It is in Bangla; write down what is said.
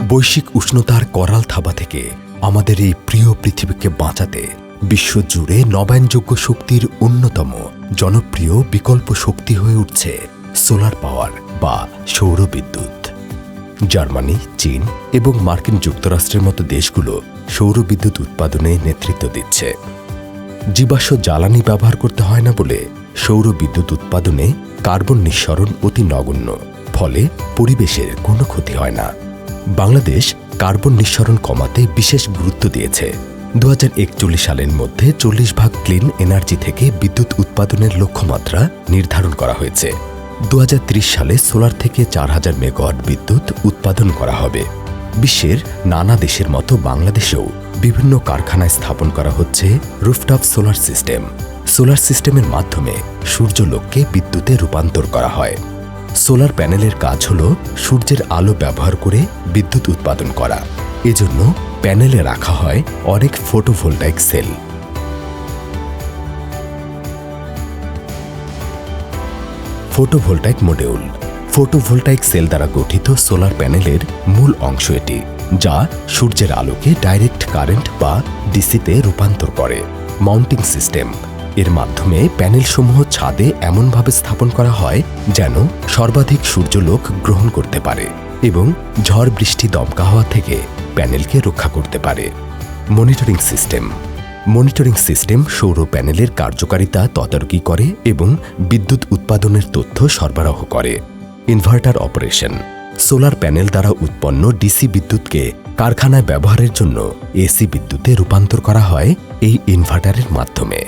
বৈশ্বিক উষ্ণতার করাল থাবা থেকে আমাদের এই প্রিয় পৃথিবীকে বাঁচাতে বিশ্বজুড়ে নবায়নযোগ্য শক্তির অন্যতম জনপ্রিয় বিকল্প শক্তি হয়ে উঠছে সোলার পাওয়ার বা সৌরবিদ্যুৎ। জার্মানি, চীন এবং মার্কিন যুক্তরাষ্ট্রের মতো দেশগুলো সৌরবিদ্যুৎ উৎপাদনে নেতৃত্ব দিচ্ছে। জীবাশ্ম জ্বালানি ব্যবহার করতে হয় না বলে সৌরবিদ্যুৎ উৎপাদনে কার্বন নিঃসরণ অতি নগণ্য, ফলে পরিবেশের কোনো ক্ষতি হয় না। বাংলাদেশ কার্বন নিঃসরণ কমাতে বিশেষ গুরুত্ব দিয়েছে। 2041 সালের মধ্যে 40% ক্লিন এনার্জি থেকে বিদ্যুৎ উৎপাদনের লক্ষ্যমাত্রা নির্ধারণ করা হয়েছে। 2030 সালে সোলার থেকে 4000 মেগাওয়াট বিদ্যুৎ উৎপাদন করা হবে। বিশ্বের নানা দেশের মতো বাংলাদেশেও বিভিন্ন কারখানায় স্থাপন করা হচ্ছে রুফটপ সোলার সিস্টেম। সোলার সিস্টেমের মাধ্যমে সূর্যালোককে বিদ্যুতে রূপান্তর করা হয়। সোলার প্যানেলের কাজ হল সূর্যের আলো ব্যবহার করে বিদ্যুৎ উৎপাদন করা। এজন্য প্যানেলে রাখা হয় অনেক photovoltaic cell. Photovoltaic module photovoltaic cell দ্বারা গঠিত সোলার প্যানেলের মূল অংশ এটি, যা সূর্যের আলোকে ডাইরেক্ট কারেন্ট বা ডিসিতে রূপান্তর করে। মাউন্টিং সিস্টেম এর মাধ্যমে প্যানেলসমূহ ছাদে এমনভাবে স্থাপন করা হয় যেন সর্বাধিক সূর্যালোক গ্রহণ করতে পারে এবং ঝড় বৃষ্টি দমকা হওয়া থেকে প্যানেলকে রক্ষা করতে পারে। মনিটরিং সিস্টেম সৌর প্যানেলের কার্যকারিতা তদারকি করে এবং বিদ্যুৎ উৎপাদনের তথ্য সরবরাহ করে। ইনভার্টার অপারেশন সোলার প্যানেল দ্বারা উৎপন্ন ডিসি বিদ্যুৎকে কারখানায় ব্যবহারের জন্য এসি বিদ্যুতে রূপান্তর করা হয় এই ইনভার্টারের মাধ্যমে।